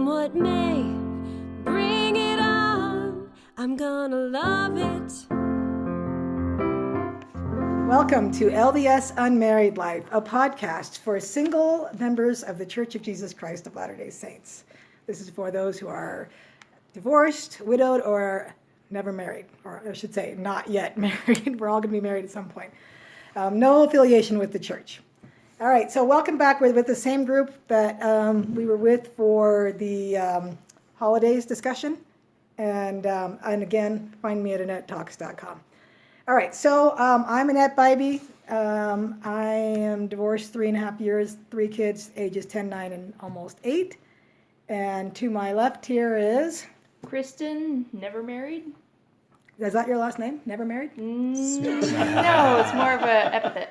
Come what may, bring it on. I'm gonna love it. Welcome to LDS Unmarried Life, a podcast for single members of the Church of Jesus Christ of Latter-day Saints. This is for those who are divorced, widowed, or never married, or I should say not yet married. We're all going to be married at some point. No affiliation with the church. All right, so welcome back with the same group that we were with for the holidays discussion. And again, find me at AnnetteTalks.com. All right, so I'm Annette Bybee. I am divorced 3.5 years, 3 kids, ages 10, 9, and almost 8. And to my left here is... Kristen, never married. Is that your last name? Never married? No, it's more of an epithet.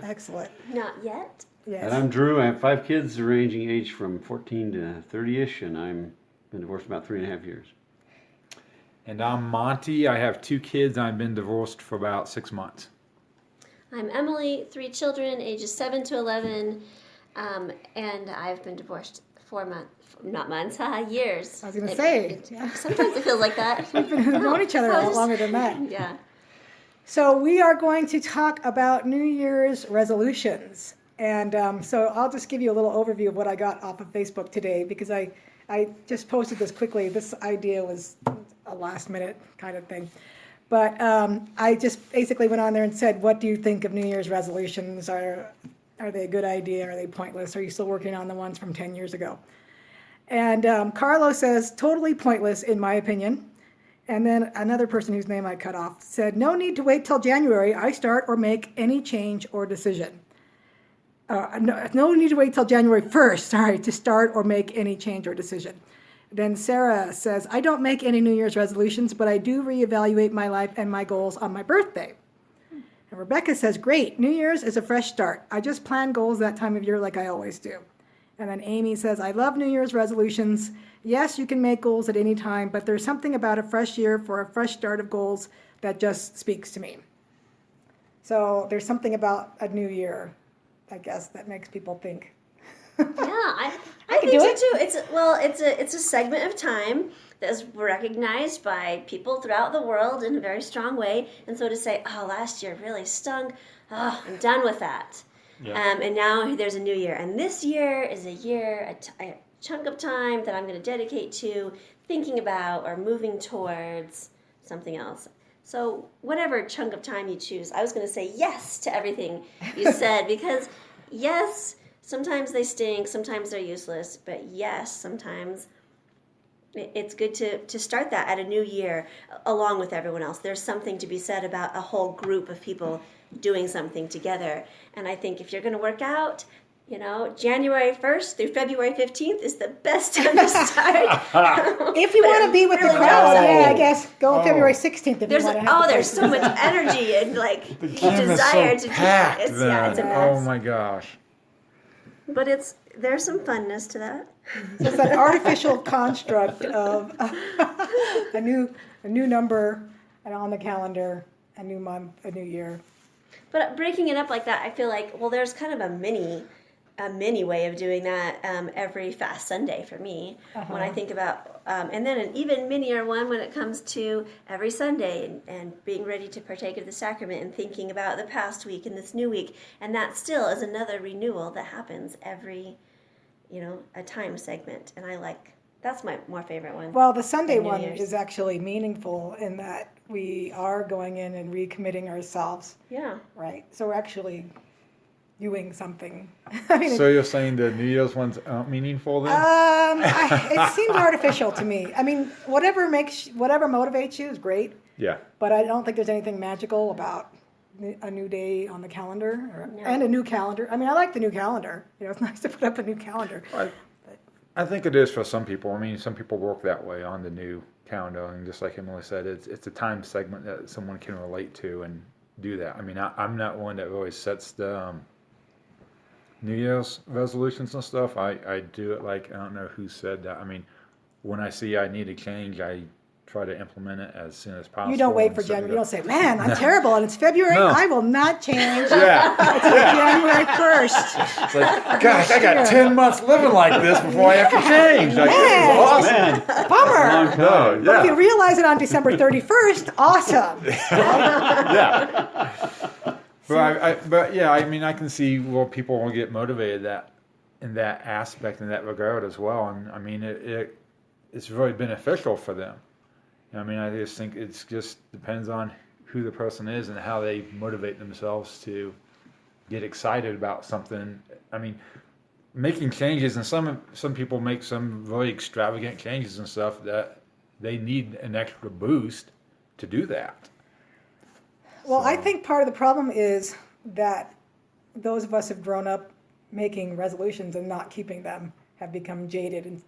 Excellent. Not yet. Yes. And I'm Drew. I have 5 kids ranging age from 14 to 30-ish, and I'm been divorced about 3.5 years. And I'm Monty. I have 2 kids. I've been divorced for about 6 months. I'm Emily, 3 children, ages 7 to 11, and I've been divorced 4 months. Not months, years. I was going to say. Yeah. Sometimes it feels like that. We've been knowing each other a lot longer than that. Yeah. So we are going to talk about New Year's resolutions. And so I'll just give you a little overview of what I got off of Facebook today, because I just posted this quickly. This idea was a last minute kind of thing. But I just basically went on there and said, what do you think of New Year's resolutions? Are they a good idea? Are they pointless? Are you still working on the ones from 10 years ago? And Carlos says, totally pointless, in my opinion. And then another person whose name I cut off said, no need to wait till January. I start or make any change or decision. No need to wait till January 1st, to start or make any change or decision. Then Sarah says, I don't make any New Year's resolutions, but I do reevaluate my life and my goals on my birthday. And Rebecca says, great, New Year's is a fresh start. I just plan goals that time of year like I always do. And then Amy says, I love New Year's resolutions. Yes, you can make goals at any time, but there's something about a fresh year for a fresh start of goals that just speaks to me. So there's something about a new year, I guess, that makes people think. Yeah, I think so too. It's a segment of time that is recognized by people throughout the world in a very strong way. And so to say, oh, last year really stung, oh, I'm done with that. Yeah. And now there's a new year. And this year is a chunk of time that I'm going to dedicate to thinking about or moving towards something else. So whatever chunk of time you choose, I was going to say yes to everything you said, because yes, sometimes they stink, sometimes they're useless, but yes, sometimes it's good to start that at a new year along with everyone else. There's something to be said about a whole group of people doing something together. And I think if you're going to work out, January 1st through February 15th is the best time to start. If you want to be with the crowd, I guess go February 16th if you want to have there's so much energy and the gym desire is so to packed it's a mess. Oh my gosh. But there's some funness to that. So it's an artificial construct of a new number and on the calendar, a new month, a new year. But breaking it up like that, I feel like, there's kind of a mini way of doing that every Fast Sunday for me. When I think about, and then an even minier one when it comes to every Sunday and being ready to partake of the sacrament and thinking about the past week and this new week. And that still is another renewal that happens every, a time segment. And that's my more favorite one. Well, the Sunday one is actually meaningful in that we are going in and recommitting ourselves. Yeah. Right. So we're actually doing something. So you're saying the New Year's ones aren't meaningful then? It seems artificial to me. I mean, whatever motivates you is great. Yeah. But I don't think there's anything magical about a new day on the calendar and a new calendar. I mean, I like the new calendar. It's nice to put up a new calendar. I think it is for some people. I mean, some people work that way on the new calendar, and just like Emily said, it's a time segment that someone can relate to and do that. I mean, I'm not one that really sets the New Year's resolutions and stuff. I do it like, I don't know who said that. I mean, when I see I need to change, I try to implement it as soon as possible. You don't wait and for set it January. You up. don't say, man, I'm terrible, and it's February. No. I will not change. Yeah. It's January 1st. It's like, gosh, I got 10 months living like this before I have to change. Like, this is Man. awesome. Man, Bummer. long time. No, But if you yeah. realize it on December 31st, awesome. Yeah. But yeah, I mean, I can see where people will get motivated in that aspect, in that regard as well. And I mean, it's really beneficial for them. I mean, I just think it's just depends on who the person is and how they motivate themselves to get excited about something. I mean, making changes, and some people make some really extravagant changes and stuff that they need an extra boost to do that. Well, I think part of the problem is that those of us who have grown up making resolutions and not keeping them have become jaded.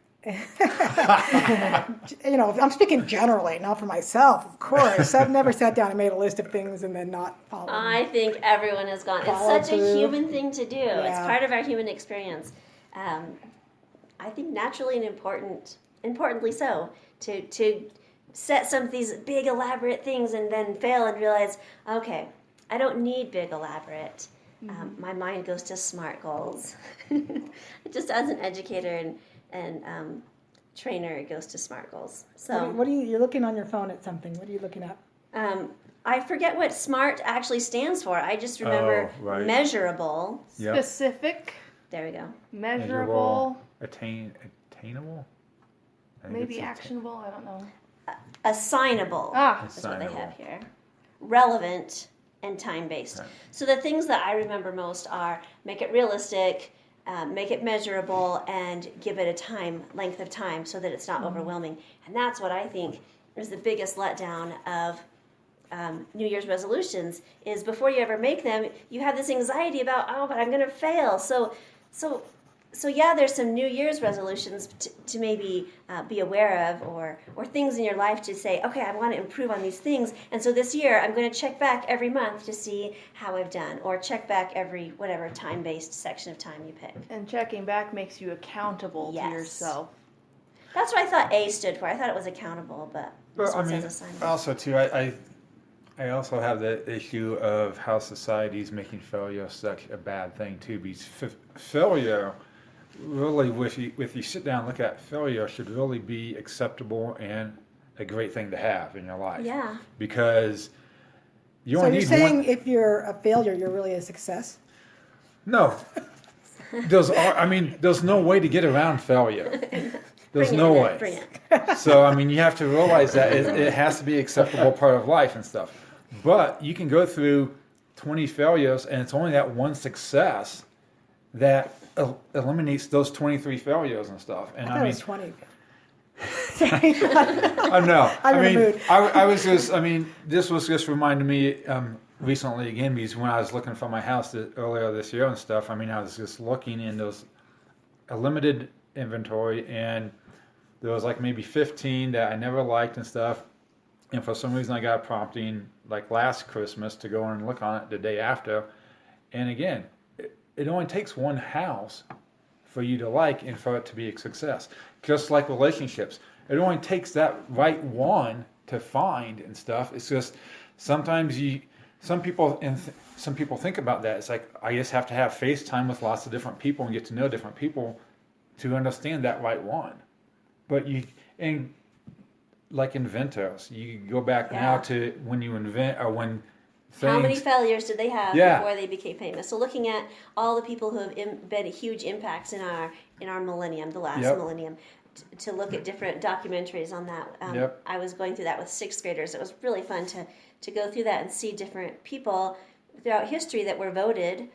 And I'm speaking generally, not for myself, of course. I've never sat down and made a list of things and then not followed them. I think everyone has gone. Follow It's such through. a human thing to do. It's Yeah. part of our human experience. I think naturally and importantly so, to set some of these big elaborate things and then fail and realize, okay, I don't need big elaborate. My mind goes to SMART goals. Just as an educator and trainer, it goes to SMART goals. So What are you're looking on your phone at something. What are you looking at? I forget what SMART actually stands for. I just remember Oh, right. measurable. Yep. Specific, There we go. measurable, Attainable. I think maybe it's actionable. I don't know. Assignable. Ah, That's what they Assignable. have here. Relevant and time-based. Right. So the things that I remember most are make it realistic, make it measurable, and give it a length of time so that it's not overwhelming. And that's what I think is the biggest letdown of New Year's resolutions is before you ever make them, you have this anxiety about, but I'm going to fail. So yeah, there's some New Year's resolutions to maybe be aware of, or things in your life to say, okay, I want to improve on these things, and so this year I'm going to check back every month to see how I've done, or check back every whatever time-based section of time you pick. and checking back makes you accountable Yes. to yourself. That's what I thought A stood for. I thought it was accountable, but this Well, I one mean, says assignment. also too, I also have the issue of how society's making failure such a bad thing too. Because failure, really, if you sit down and look at failure, should really be acceptable and a great thing to have in your life. Yeah. Because you So only you're need saying one. if you're a failure, you're really a success? No. There's no way to get around failure. There's Bring no it in, way. bring it. So, I mean, you have to realize that it has to be an acceptable part of life and stuff. But you can go through 20 failures, and it's only that one success that eliminates those 23 failures and stuff. And I thought I it mean, was 20. I know. I'm in a mood. I was just, this was just reminding me recently again, because when I was looking for my house earlier this year and stuff, I was just looking in a limited inventory, and there was like maybe 15 that I never liked and stuff. And for some reason I got a prompting like last Christmas to go and look on it the day after. And again, it only takes one house for you to like and for it to be a success. Just like relationships. It only takes that right one to find and stuff. It's just sometimes some people think about that. It's like, I just have to have FaceTime with lots of different people and get to know different people to understand that right one. But like inventors, you go back now to when you invent or when things. How many failures did they have Yeah. before they became famous? So looking at all the people who have been huge impacts in our millennium, the last Yep. millennium, to look at different documentaries on that. Yep. I was going through that with sixth graders. It was really fun to go through that and see different people throughout history that were voted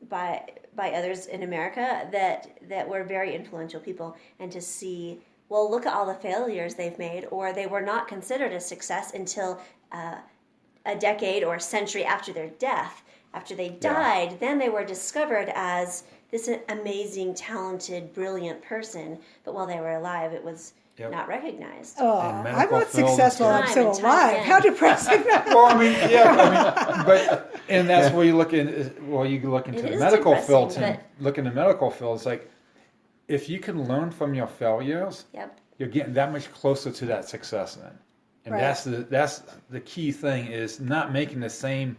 by others in America that were very influential people, and to see, well, look at all the failures they've made, or they were not considered a success until a decade or a century after their death. After they died, then they were discovered as this amazing, talented, brilliant person. But while they were alive, it was not recognized. Oh, And I'm medical not fields successful. I'm time still and time alive. again. How depressing. Well, but and that's where you look in. Well, you look into It the is medical depressing, fields and but- look in the medical fields. Like, if you can learn from your failures, Yep. you're getting that much closer to that success then. And Right. that's the key thing, is not making the same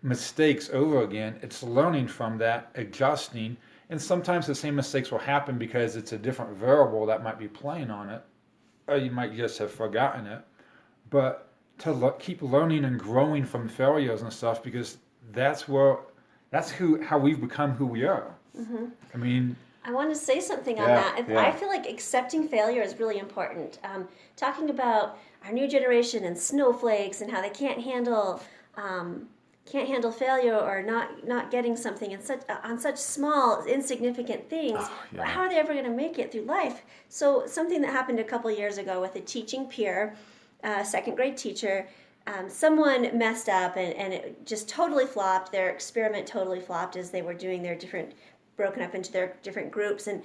mistakes over again. It's learning from that, adjusting, and sometimes the same mistakes will happen because it's a different variable that might be playing on it, or you might just have forgotten it. But to keep learning and growing from failures and stuff, because that's how we've become who we are. Mm-hmm. I mean, I want to say something on Yeah, that. yeah. I feel like accepting failure is really important. Talking about our new generation and snowflakes and how they can't handle failure or not getting something in on such small, insignificant things. yeah. How are they ever going to make it through life? So something that happened a couple years ago with a teaching peer, second grade teacher. Someone messed up and it just totally flopped. Their experiment totally flopped as they were doing their broken up into their different groups, and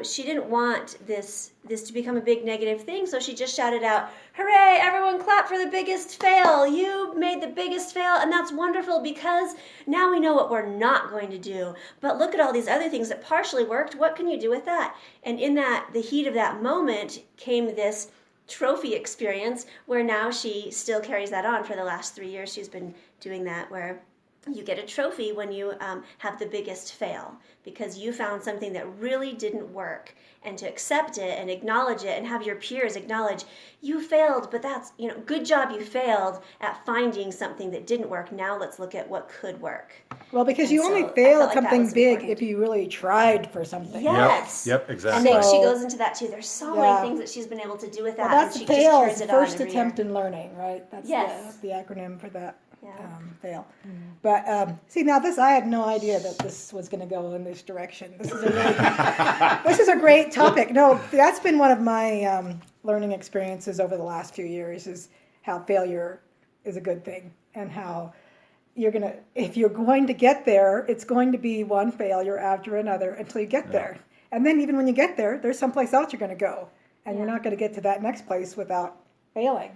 she didn't want this to become a big negative thing, so she just shouted out, "Hooray, everyone clap for the biggest fail. You made the biggest fail, and that's wonderful because now we know what we're not going to do. But look at all these other things that partially worked. What can you do with that?" And in the heat of that moment came this trophy experience where now she still carries that on. For the last 3 years she's been doing that, where you get a trophy when you have the biggest fail because you found something that really didn't work, and to accept it and acknowledge it and have your peers acknowledge you failed, but that's, good job, you failed at finding something that didn't work. Now let's look at what could work. Well, because And you so only I fail felt at like that something was big important. if you really tried for something. Yes. Yep, And exactly. then she So- goes into that too. There's so Yeah. many things that she's been able to do with that. Well, that's and she fail, just carries it on first every attempt year. in learning, right? That's Yes. the acronym for that. Yeah. Fail. But see, now I had no idea that this was going to go in this direction. This is a great topic. No, that's been one of my learning experiences over the last few years, is how failure is a good thing, and how if you're going to get there, it's going to be one failure after another until you get there. And then even when you get there, there's someplace else you're going to go, and you're not going to get to that next place without failing.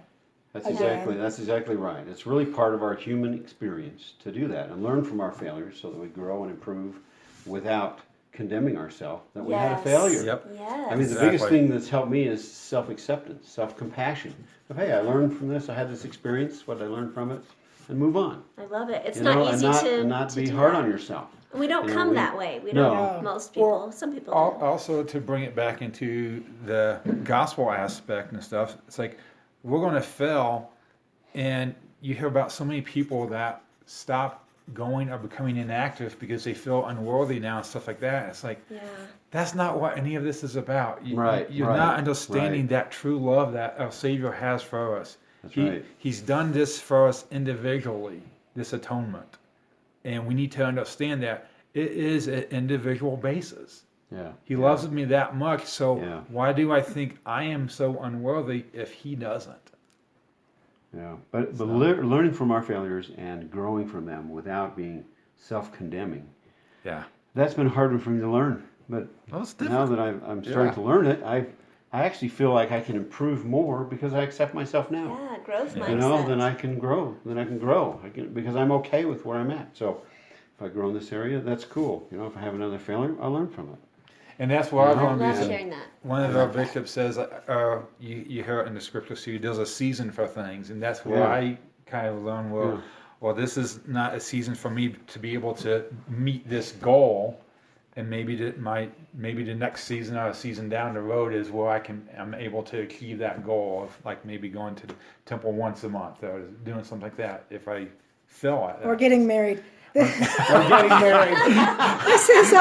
That's Again. exactly right. It's really part of our human experience to do that and learn from our failures so that we grow and improve without condemning ourselves that we had a Yes. failure. Yep. Yes. I mean, the biggest thing that's helped me is self-acceptance, self-compassion. Hey, I learned from this. I had this experience. What did I learn from it? And move on. I love it. It's You not know, easy and not to be do hard that. on yourself. We don't You know, come we- that way. We No. don't. Most people. Well, Some people do. Also, to bring it back into the gospel aspect and stuff, it's like we're going to fail, and you hear about so many people that stop going or becoming inactive because they feel unworthy now and stuff like that. It's like, Yeah. that's not what any of this is about. Right, You're right, not understanding right. that true love that our Savior has for us. That's right. He's done this for us individually, this atonement. And we need to understand that it is an individual basis. Yeah. He loves me that much, so Yeah. why do I think I am so unworthy if he doesn't? Yeah, but learning from our failures and growing from them without being self-condemning, Yeah. that's been harder for me to learn. But Well, it's now different. that I'm starting Yeah. to learn it, I actually feel like I can improve more because I accept myself now. Yeah. Growth mindset. You know, then I can grow. Because I'm okay with where I'm at. So if I grow in this area, that's cool. You know, if I have another failure, I'll learn from it. And that's why I I'm going love to be. sharing that. One of our bishops says, you hear it in the scripture too, there's a season for things. And that's where Yeah. I kind of learn, well, this is not a season for me to be able to meet this goal. And maybe the next season or a season down the road is where I'm able to achieve that goal of like maybe going to the temple once a month or doing something like that if I fail at that. Or getting married. Or getting married. This is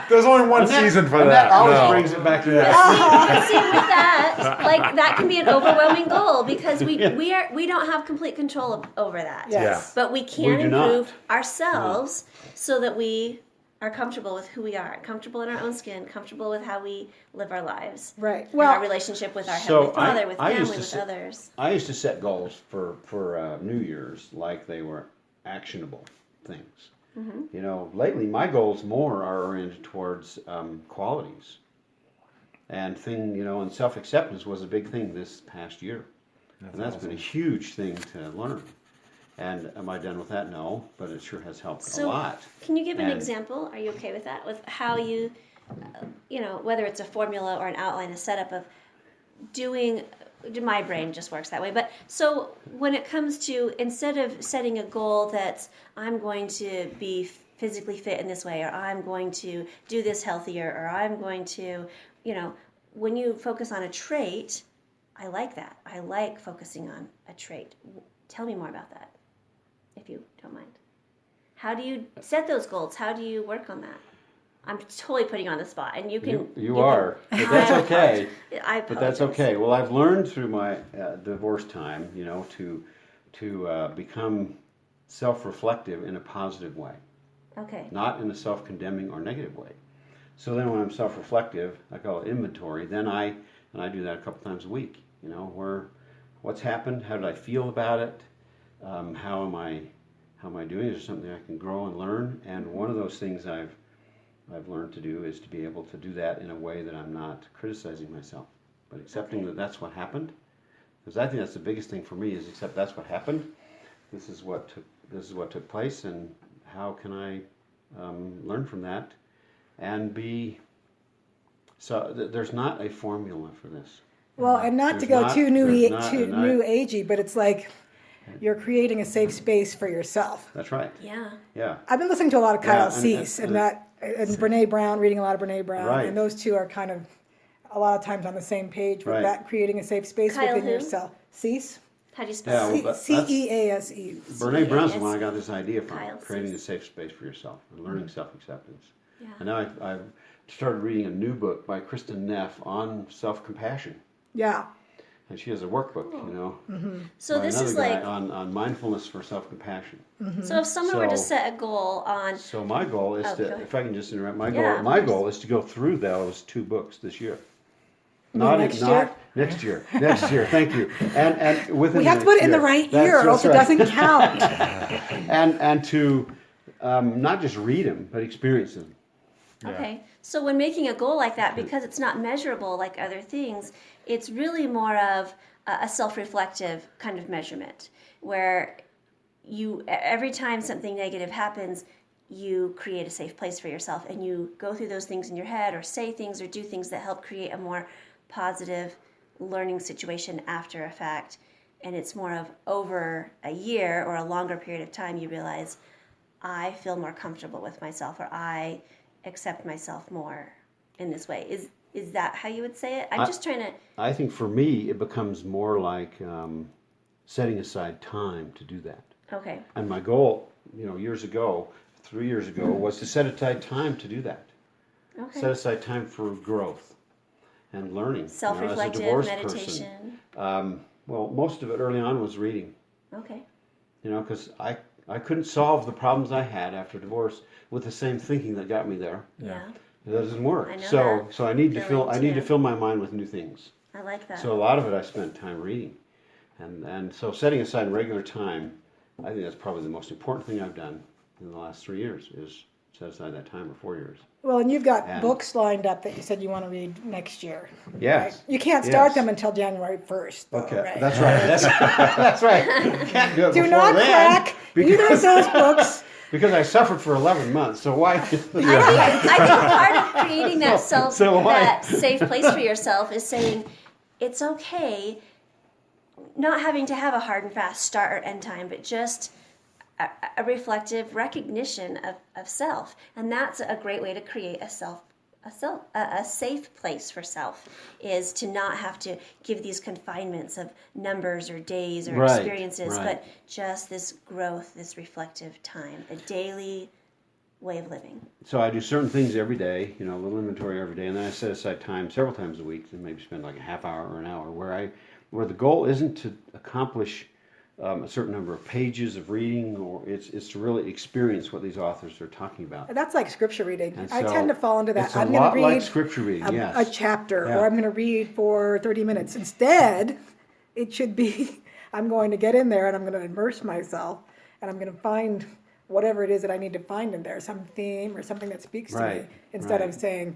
There's only one season for And that. that always No. brings it back to that. But see, with that, like that can be an overwhelming goal because we don't have complete control over that. Yes. But we can We do not. improve ourselves so that we are comfortable with who we are, comfortable in our own skin, comfortable with how we live our lives. right. Well, our Well, relationship with our So Heavenly Father, with I used family, to with say- others. I used to set goals for New Year's like they were actionable things. Mm-hmm. You know, lately my goals more are oriented towards qualities. And and self-acceptance was a big thing this past year. And that's been a huge thing to learn. And am I done with that? No, but it sure has helped a So, lot. can you give an And- example? Are you okay with that? With how you, whether it's a formula or an outline, a setup of doing, my brain just works that way. But so when it comes to, instead of setting a goal that's I'm going to be physically fit in this way, or I'm going to do this healthier, or I'm going to, when you focus on a trait, I like that. I like focusing on a trait. Tell me more about that, if you don't mind. How do you set those goals? How do you work on that? I'm totally putting you on the spot, and you can. You are, but that's okay. I But that's okay. Well, I've learned through my divorce time, to become self-reflective in a positive way, Okay. not in a self-condemning or negative way. So then, when I'm self-reflective, I call it inventory. Then I do that a couple times a week. What's happened? How did I feel about it? How am I doing? Is there something I can grow and learn? And one of those things I've learned to do is to be able to do that in a way that I'm not criticizing myself, but accepting that that's what happened. Because I think that's the biggest thing for me is accept that's what happened. This is what took place, and how can I learn from that and be. So there's not a formula for this. Well, and not to go too new agey, but it's like you're creating a safe space for yourself. That's right. Yeah. Yeah. I've been listening to a lot of Kyle and Cease and Brene Brown, reading a lot of Brene Brown, Right. and those two are kind of a lot of times on the same page with Right. that, creating a safe space Kyle within who? yourself. Cease? How do you spell Yeah, it? well, Cease. Brene Brown's the one I got this idea from, Kyle creating a Cease. safe space for yourself and learning self-acceptance. Yeah. And now I've started reading a new book by Kristen Neff on self-compassion. Yeah. And she has a workbook, So by this another is guy like, on mindfulness for self-compassion. so if someone were to So- set a goal on, So my goal is Oh, go to, ahead. if I can just interrupt, my Yeah, of my course. goal is to go through those 2 books this year. Next year? Next year. Next year. Thank you. And within We have to the put next it in the year. right That's year, or else it right. doesn't count. And to not just read them, but experience them. okay, so when making a goal like that, because it's not measurable like other things, it's really more of a self-reflective kind of measurement, where every time something negative happens, you create a safe place for yourself, and you go through those things in your head, or say things or do things that help create a more positive learning situation after a fact. And it's more of over a year or a longer period of time, you realize I feel more comfortable with myself, or I accept myself more in this way. Is that how you would say it? I'm just trying to. I think for me, it becomes more like setting aside time to do that. Okay. And my goal, 3 years ago, was to set aside time to do that. Okay. Set aside time for growth and learning. Self-reflective, as a divorced meditation. person. Well, most of it early on was reading. Okay. Because I couldn't solve the problems I had after divorce with the same thinking that got me there. Yeah. It doesn't work. I know So that I need to feeling, too. fill my mind with new things. I like that. So a lot of it I spent time reading. And so setting aside regular time, I think that's probably the most important thing I've done in the last 3 years is set aside that time, or 4 years. Well, and you've got And- books lined up that you said you want to read next year. Yes. Right? You can't start Yes. them until January 1st. Though, Okay, right? that's right. That's right. Can't do it Do before not then, crack either of those books. because I suffered for 11 months. So why? I think part of creating that So why? that safe place for yourself is saying it's okay not having to have a hard and fast start or end time, but just a reflective recognition of self. And that's a great way to create a safe place for self, is to not have to give these confinements of numbers or days or Right, experiences, right. but just this growth, this reflective time, a daily way of living. So I do certain things every day, a little inventory every day, and then I set aside time several times a week to maybe spend like a half hour or an hour where the goal isn't to accomplish a certain number of pages of reading, or it's to really experience what these authors are talking about. That's like scripture reading. And I so tend to fall into that. It's a I'm going lot to read like scripture reading, yes. a chapter, Yeah. or I'm going to read for 30 minutes. Instead, it should be I'm going to get in there and I'm going to immerse myself, and I'm going to find whatever it is that I need to find in there, some theme or something that speaks to me, Right, instead right. of saying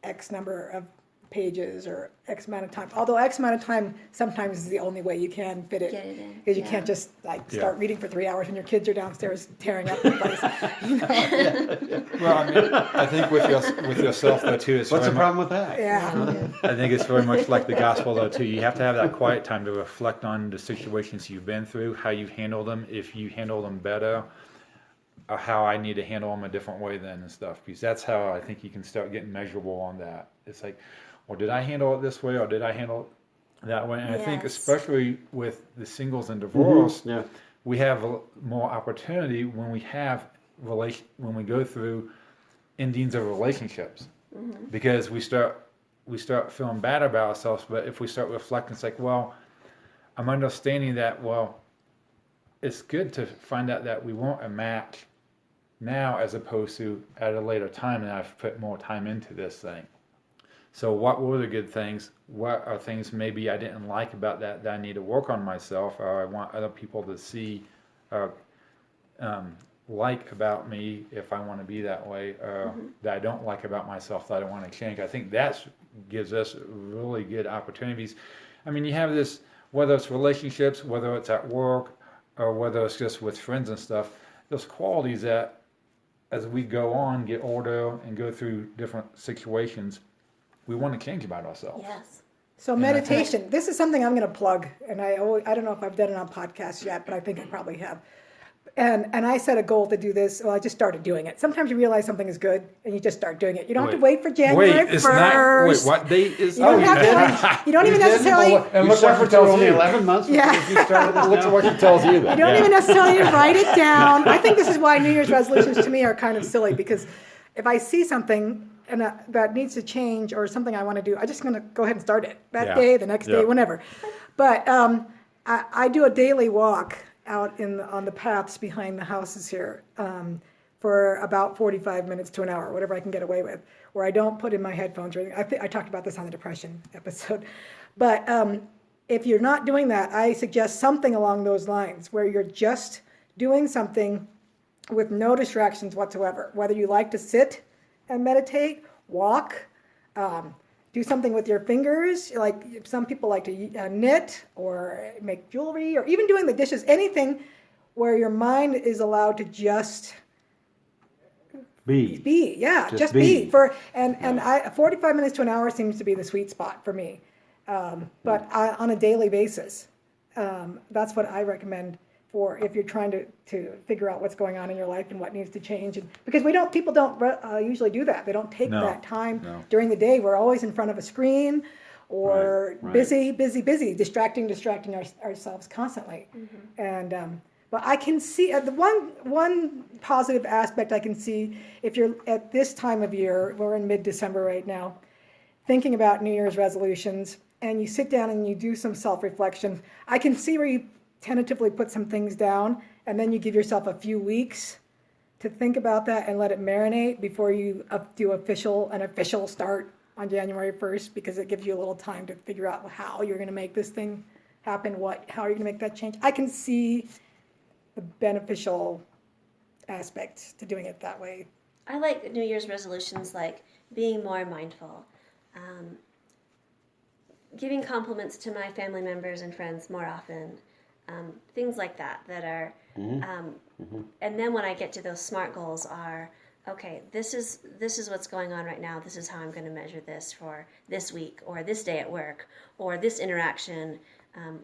X number of pages or X amount of time. Although X amount of time sometimes is the only way you can fit it. Get it in, Because you yeah. can't just like Yeah. start reading for 3 hours when your kids are downstairs tearing up the place. You know? Well, I mean, I think with yourself though too, it's What's the very problem with that? Yeah. I think it's very much like the gospel though too. You have to have that quiet time to reflect on the situations you've been through, how you handle them, if you handle them better, or how I need to handle them a different way then and stuff. Because that's how I think you can start getting measurable on that. It's like, well, did I handle it this way or did I handle it that way? And I think Yes. especially with the singles and divorce, Yeah. we have more opportunity when we have when we go through endings of relationships, because we start feeling bad about ourselves. But if we start reflecting, it's like, well, I'm understanding that, well, it's good to find out that we want a match now as opposed to at a later time, and I've put more time into this thing. So what were the good things? What are things maybe I didn't like about that I need to work on myself, or I want other people to see or like about me if I want to be that way, or that I don't like about myself that I want to change. I think that gives us really good opportunities. I mean, you have this, whether it's relationships, whether it's at work, or whether it's just with friends and stuff, those qualities that as we go on, get older, and go through different situations, we want to change about ourselves. Yes. So And I think- meditation, this is something I'm going to plug, and I don't know if I've done it on podcasts yet, but I think I probably have. And I set a goal to do this. Well, I just started doing it. Sometimes you realize something is good, and you just start doing it. You don't have to wait for January 1st. It's not. Wait, what date is? You don't have to. You don't even necessarily. And You look what she suffered tells only you. 11 months Yeah. before you started this Look now? at what she tells you. Then. You don't even necessarily write it down. I think this is why New Year's resolutions to me are kind of silly, because if I see something and that needs to change or something I want to do, I'm just going to go ahead and start it that Yeah. day, the next day, Yeah. whenever. But I do a daily walk out on the paths behind the houses here for about 45 minutes to an hour, whatever I can get away with, where I don't put in my headphones or anything. I talked about this on the depression episode. But if you're not doing that, I suggest something along those lines where you're just doing something with no distractions whatsoever. Whether you like to sit and meditate, walk, do something with your fingers, like some people like to knit or make jewelry, or even doing the dishes, anything where your mind is allowed to just be. Yeah, just be. 45 minutes to an hour seems to be the sweet spot for me. But on a daily basis, that's what I recommend for if you're trying to figure out what's going on in your life and what needs to change. And because people don't usually do that. They don't take that time during the day. We're always in front of a screen or Right. busy, distracting ourselves constantly. And but I can see the one positive aspect I can see if you're at this time of year, we're in mid-December right now, thinking about New Year's resolutions, and you sit down and you do some self-reflection. I can see where you tentatively put some things down, and then you give yourself a few weeks to think about that and let it marinate before you do an official start on January 1st, because it gives you a little time to figure out how you're going to make this thing happen, how are you going to make that change. I can see the beneficial aspects to doing it that way. I like New Year's resolutions, like being more mindful, giving compliments to my family members and friends more often, things like that are, and then when I get to those SMART goals are, okay, this is what's going on right now. This is how I'm going to measure this for this week or this day at work or this interaction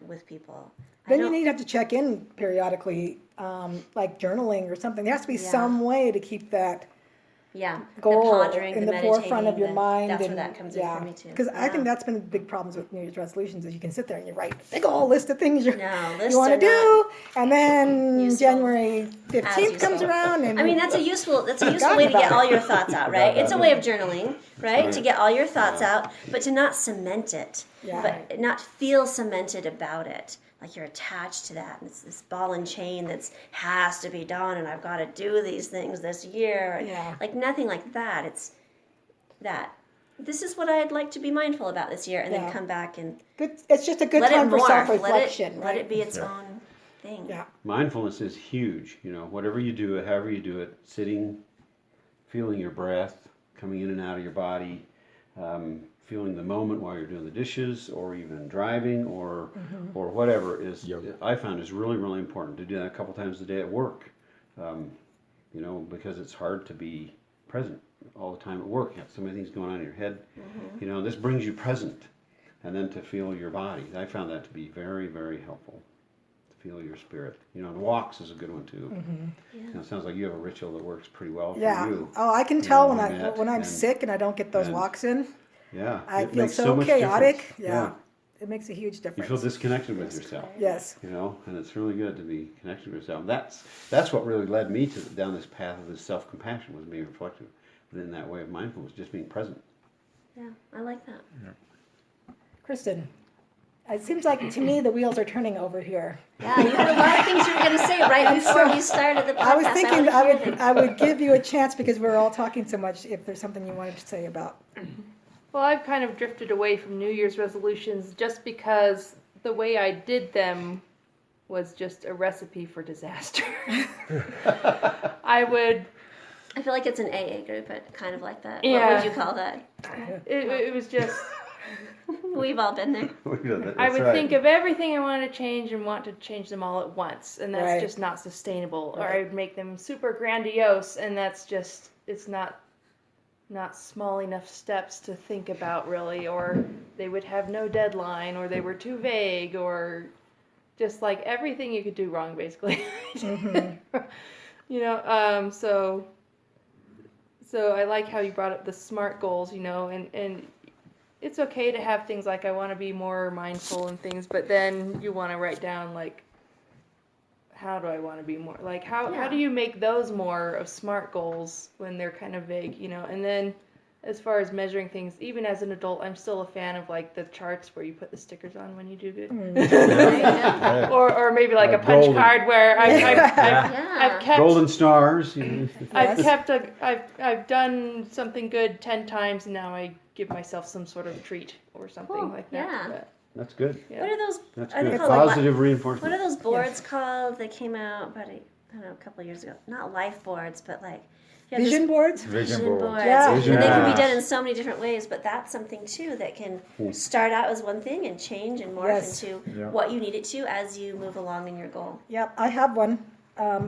with people. Then you need to have to check in periodically, like journaling or something. There has to be some way to keep that goal the pondering, in the the forefront of your meditating, mind. That's where that comes in for me too. Because I think that's been the big problems with New Year's resolutions is you can sit there and you write a big old list of things you want to do, and then useful. January 15th comes around. And I mean, that's a useful way to get all your thoughts out, right? It's a way of journaling, right? To get all your thoughts out, but to not cement it, but not feel cemented about it. Like you're attached to that, and it's this ball and chain that has to be done, and I've got to do these things this year. Like nothing like that. It's that this is what I'd like to be mindful about this year, and then come back and it's just a good time for self-reflection. Let it be its own thing. Yeah. Mindfulness is huge. Whatever you do it, however you do it, sitting, feeling your breath coming in and out of your body, feeling the moment while you're doing the dishes, or even driving, or whatever is. Yep. I found is really, really important to do that a couple times a day at work. You know, because it's hard to be present all the time at work. You have so many things going on in your head. You know, this brings you present, and then to feel your body. I found that to be very, very helpful. To feel your spirit. You know, and walks is a good one too. You know, it sounds like you have a ritual that works pretty well for you. Oh, I can You tell know, when I'm and- sick and I don't get those and- walks in. Yeah, I it feel makes so much chaotic. difference. Yeah. It makes a huge You difference. feel disconnected with yourself. Yes. You know, and it's really good to be connected with yourself. That's what really led me to down this path of this self-compassion, was being reflective within that way of mindfulness, just being present. Yeah, I like that. Kristen, it seems like to me the wheels are turning over here. Yeah, you had a lot of things you were going to say right before you started the podcast. I was thinking wanna hear them. I would give you a chance because we're all talking so much if there's something you wanted to say about. Well, I've kind of drifted away from New Year's resolutions just because the way I did them was just a recipe for disaster. I feel like it's an AA group, but kind of like that. Yeah. What would you call that? it was just, We've all been there. I would think of everything I wanted to change and want to change them all at once, and that's Right. just not sustainable. Or Right. I would make them super grandiose, and that's just, it's not small enough steps to think about really, or they would have no deadline, or they were too vague, or just like everything you could do wrong basically. You know, so I like how you brought up the SMART goals, you know, and it's okay to have things like I want to be more mindful and things, but then you want to write down like, how do I want to be more, like how do you make those more of SMART goals when they're kind of vague, you know? And then as far as measuring things, even as an adult, I'm still a fan of like the charts where you put the stickers on when you do good. Or maybe like a punch golden. card where I've kept Golden stars. You know. I've done something good 10 times, and now I give myself some sort of treat or something Cool. like that. Yeah. But, That's good. yeah. What are those? That's Are they good. called, like, Positive what reinforcement. are those boards called? They came out about a couple of years ago. Not life boards, but like you have Vision this- boards? Vision Vision boards. boards. Yeah. And Vision they can be boards. done in so many different ways, but that's something too that can start out as one thing and change and morph Yes. into Yeah. what you need it to as you move along in your goal. Yep, I have one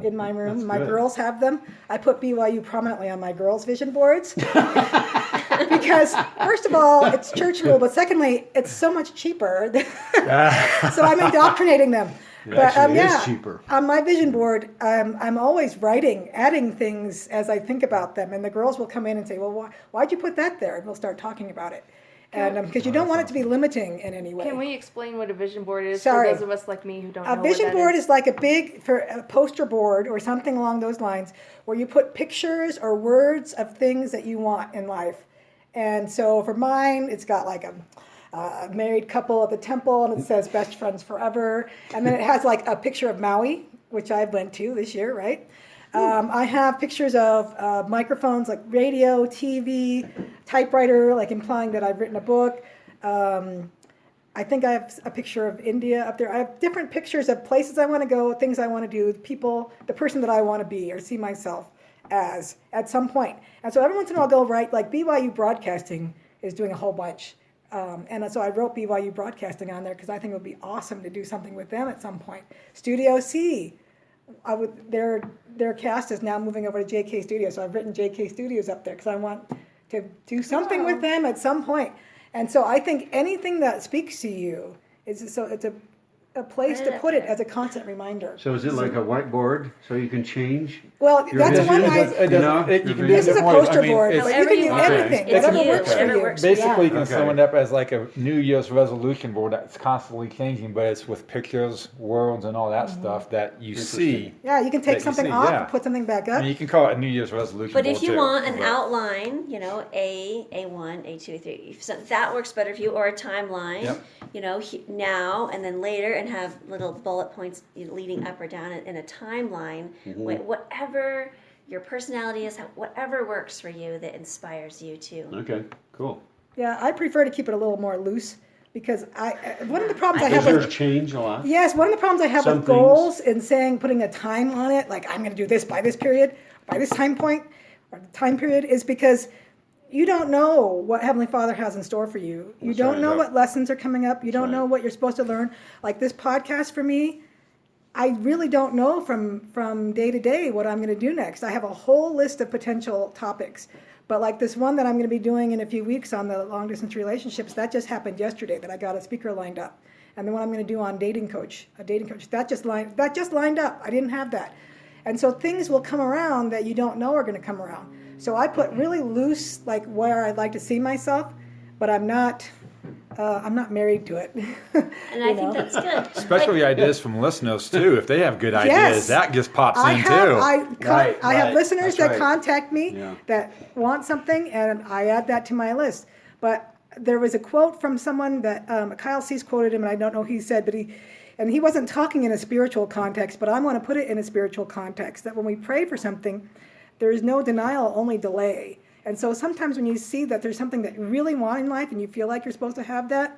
in my room. That's My good. girls have them. I put BYU prominently on my girls' vision boards. Because, first of all, it's church rule, but secondly, it's so much cheaper. So I'm indoctrinating them. Actually, it is cheaper. On my vision board, I'm always writing, adding things as I think about them. And the girls will come in and say, well, why'd you put that there? And we'll start talking about it. And because you don't want it to be limiting in any way. Can we explain what a vision board is Sorry. for those of us like me who don't know A vision what that board is? is like a poster board or something along those lines where you put pictures or words of things that you want in life. And so for mine, it's got like a married couple at the temple, and it says best friends forever. And then it has like a picture of Maui, which I went to this year, right? I have pictures of microphones like radio, TV, typewriter, like implying that I've written a book. I think I have a picture of India up there. I have different pictures of places I want to go, things I want to do, people, the person that I want to be or see myself as at some point. And so every once in a while I'll go write, like BYU Broadcasting is doing a whole bunch. And so I wrote BYU Broadcasting on there because I think it would be awesome to do something with them at some point. Studio C, their cast is now moving over to JK Studios, so I've written JK Studios up there because I want to do something with them at some point. And so I think anything that speaks to you it's a place to put it as a constant reminder. So is it like a whiteboard so you can change? Well, your that's vision? one I. You can This is a poster board. It's, You can do want. anything, It's whatever you, works for whatever you. works for you. basically, you can Okay. sum it up as like a New Year's resolution board that's constantly changing, but it's with pictures, words, and all that stuff that you see. Yeah, you can take that you something see, off yeah. and put something back I up. mean, you can call it a New Year's resolution But board if you too, want an but- outline, you know, A1, A2, A3, if that works better for you, or a timeline, Yep. you know, now and then later, and have little bullet points leading up or down in a timeline, whatever your personality is, whatever works for you that inspires you to. Okay, cool. Yeah, I prefer to keep it a little more loose because one of the problems I Does have yours with change a lot? yes, one of the problems I have Some with goals and saying putting a time on it, like I'm going to do this by this period, by this time point, or time period, is because you don't know what Heavenly Father has in store for you. You That's don't right. know what lessons are coming up. You don't right. know what you're supposed to learn. Like this podcast for me, I really don't know from day to day what I'm going to do next. I have a whole list of potential topics. But like this one that I'm going to be doing in a few weeks on the long distance relationships, that just happened yesterday that I got a speaker lined up. And the one I'm going to do on a dating coach, that just lined up. I didn't have that. And so things will come around that you don't know are going to come around. So I put really loose, like where I'd like to see myself, but I'm not married to it. And I think that's good. Especially ideas from listeners too. If they have good ideas, Yes. that just pops I in have, too. I have listeners That's that right. contact me Yeah. that want something, and I add that to my list. But there was a quote from someone that Kyle Cease quoted him, and I don't know who he said, but he wasn't talking in a spiritual context, but I want to put it in a spiritual context, that when we pray for something, there is no denial, only delay. And so sometimes when you see that there's something that you really want in life and you feel like you're supposed to have that,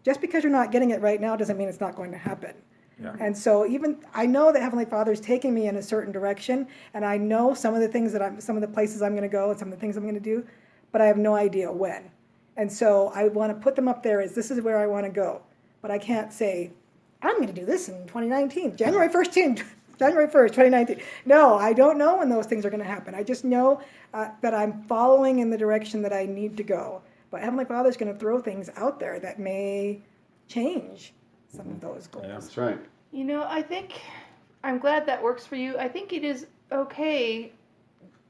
just because you're not getting it right now doesn't mean it's not going to happen. Yeah. And so even I know that Heavenly Father is taking me in a certain direction, and I know some of the things some of the places I'm going to go and some of the things I'm going to do, but I have no idea when. And so I want to put them up there as this is where I want to go. But I can't say, I'm going to do this in 2019, January 1st, 2019. No, I don't know when those things are going to happen. I just know that I'm following in the direction that I need to go. But Heavenly Father is going to throw things out there that may change some of those goals. Yeah. That's right. You know, I think I'm glad that works for you. I think it is okay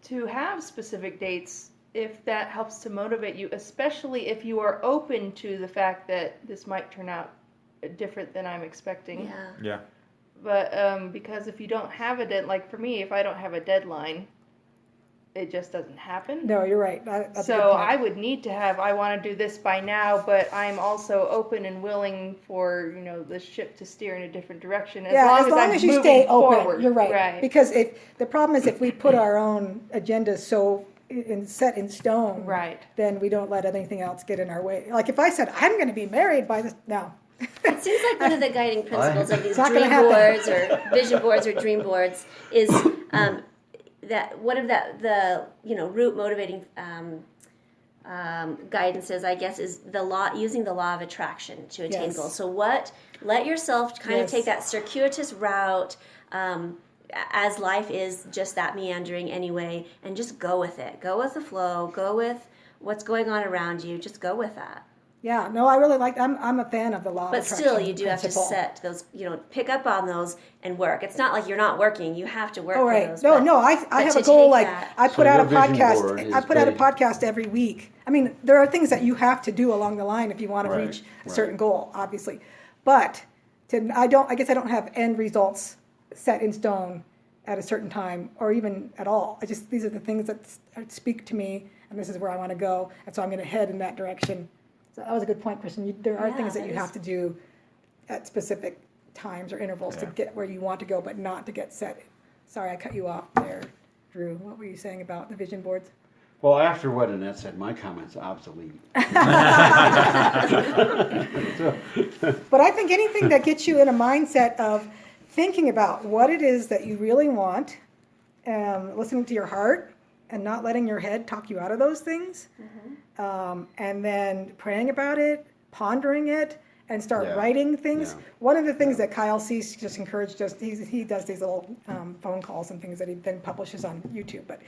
to have specific dates if that helps to motivate you, especially if you are open to the fact that this might turn out different than I'm expecting. Yeah. Yeah. But because if you don't have a deadline, like for me, if I don't have a deadline, it just doesn't happen. No, you're right. That's a good So point. I would need to have, I want to do this by now, but I'm also open and willing for, the ship to steer in a different direction. As long as you I'm stay moving open, forward. you're right. Right. Because the problem is if we put our own agendas so set in stone, Right. then we don't let anything else get in our way. Like if I said, I'm going to be married by this, no. It seems like one of the guiding principles of these It's not gonna dream happen. boards or vision boards or dream boards is that one of the root motivating guidances, I guess, is using the law of attraction to attain Yes. goals. So let yourself kind of Yes. take that circuitous route as life is just that meandering anyway, and just go with it. Go with the flow. Go with what's going on around you. Just go with that. Yeah, no, I really like. I'm a fan of the law. But of still, attraction you do have to principle. set those, pick up on those and work. It's not like you're not working. You have to work Oh for right, those. no, I have to a goal take like that- I put So out a your vision board podcast. is I put out a big. podcast every week. I mean, there are things that you have to do along the line if you want to Right, reach a right. certain goal, obviously. But I guess I don't have end results set in stone at a certain time or even at all. These are the things that speak to me, and this is where I want to go, and so I'm going to head in that direction. So that was a good point, Kristen. There are Yeah, things that that you is- have to do at specific times or intervals to Yeah. get where you want to go, but not to get set. Sorry, I cut you off there, Drew. What were you saying about the vision boards? Well, after what Annette said, my comment's obsolete. But I think anything that gets you in a mindset of thinking about what it is that you really want, listening to your heart, and not letting your head talk you out of those things, and then praying about it, pondering it, and start Yeah. writing things. Yeah. One of the things that Kyle Cease just encouraged us, he does these little phone calls and things that he then publishes on YouTube, but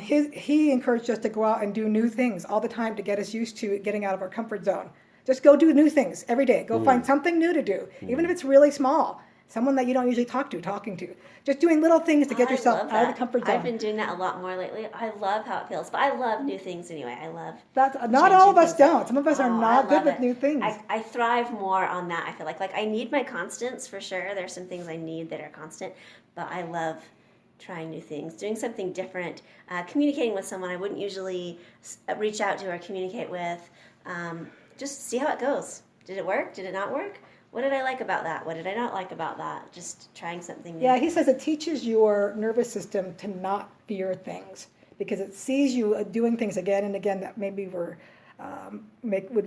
he encouraged us to go out and do new things all the time to get us used to getting out of our comfort zone. Just go do new things every day. Go find something new to do, even if it's really small. Someone that you don't usually talking to. Just doing little things to get I yourself love out of the that. comfort zone. I've been doing that a lot more lately. I love how it feels, but I love new things anyway. I love Not all of us changing things don't. Some of us are Oh, not I good love with it. new things. I thrive more on that. I feel like I need my constants for sure. There's some things I need that are constant, but I love trying new things, doing something different, communicating with someone I wouldn't usually reach out to or communicate with. Just see how it goes. Did it work? Did it not work? What did I like about that? What did I not like about that? Just trying something new. Yeah, he says it teaches your nervous system to not fear things because it sees you doing things again and again that maybe would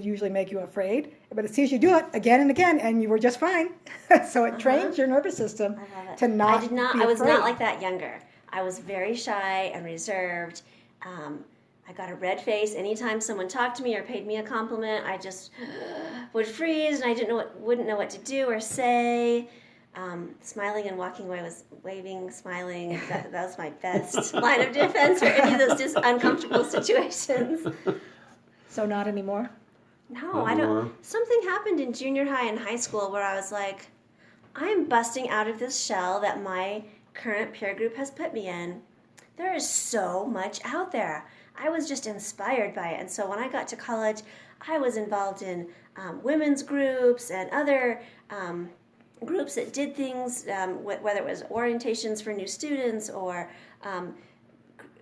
usually make you afraid, but it sees you do it again and again, and you were just fine. So it trains your nervous system I love it. to not. I did not. be I was afraid. not like that younger. I was very shy and reserved. I got a red face anytime someone talked to me or paid me a compliment. I just would freeze, and I wouldn't know what to do or say. Smiling and walking away was waving, smiling. That was my best line of defense for any of those just uncomfortable situations. So not anymore? No, I don't. Something happened in junior high and high school where I was like, I'm busting out of this shell that my current peer group has put me in. There is so much out there. I was just inspired by it. And so when I got to college, I was involved in women's groups and other groups that did things, whether it was orientations for new students or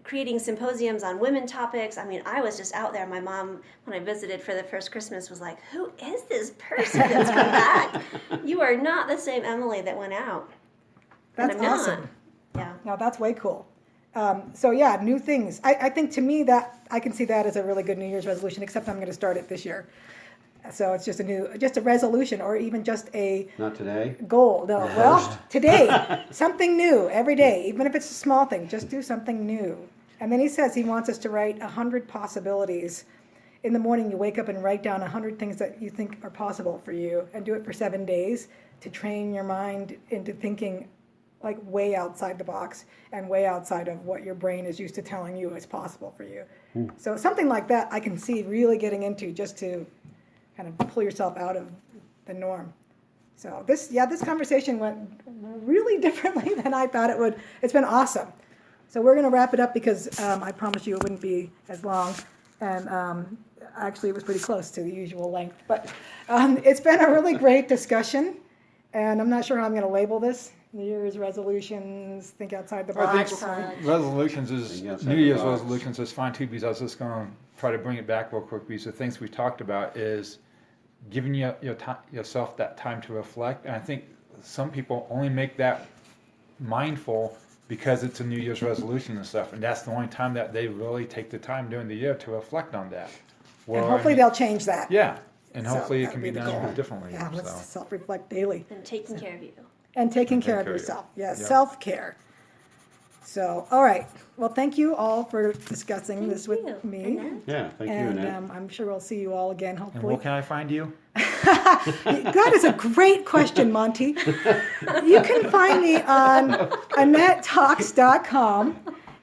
creating symposiums on women topics. I mean, I was just out there. My mom, when I visited for the first Christmas, was like, who is this person that's come back? You are not the same Emily that went out. That's And I'm awesome. not. Yeah. No, that's way cool. So yeah, new things. I think to me that I can see that as a really good New Year's resolution, except I'm going to start it this year. So it's just a resolution, or even just a Not today. goal. No, well, today, something new every day, even if it's a small thing, just do something new. And then he says he wants us to write 100 possibilities. In the morning, you wake up and write down 100 things that you think are possible for you, and do it for 7 days to train your mind into thinking like way outside the box and way outside of what your brain is used to telling you is possible for you. So something like that I can see really getting into, just to kind of pull yourself out of the norm. So this conversation went really differently than I thought it would. It's been awesome. So we're going to wrap it up because I promised you it wouldn't be as long. And actually it was pretty close to the usual length. But it's been a really great discussion. And I'm not sure how I'm going to label this. New Year's resolutions, think outside the I box. think resolutions is, Think outside New the Year's box. resolutions is fine too, because I was just going to try to bring it back real quick, because the things we talked about is giving yourself that time to reflect. And I think some people only make that mindful because it's a New Year's resolution and stuff, and that's the only time that they really take the time during the year to reflect on that. And hopefully they'll change that. Yeah, and So hopefully it that'll can be be the done goal. differently. Yeah, let's So. self-reflect daily. And taking care of you. And taking care of care of yourself. you. Yes, Yep. self-care. So, all right. Well, thank you all for discussing Thank this with you, me. Annette. Yeah, thank you, And Annette. I'm sure we'll see you all again, And hopefully. where can I find you? That is a great question, Monty. You can find me on AnnetteTalks.com,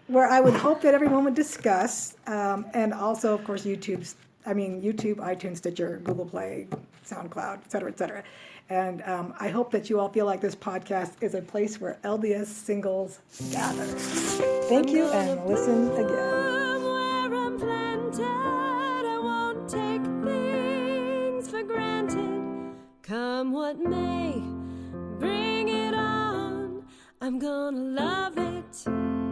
where I would hope that everyone would discuss, and also, of course, YouTube, iTunes, Stitcher, Google Play, SoundCloud, et cetera, et cetera. And I hope that you all feel like this podcast is a place where LDS singles gather. Thank you, and listen again. Where I'm planted, I won't take things for granted. Come what may, bring it on. I'm gonna love it.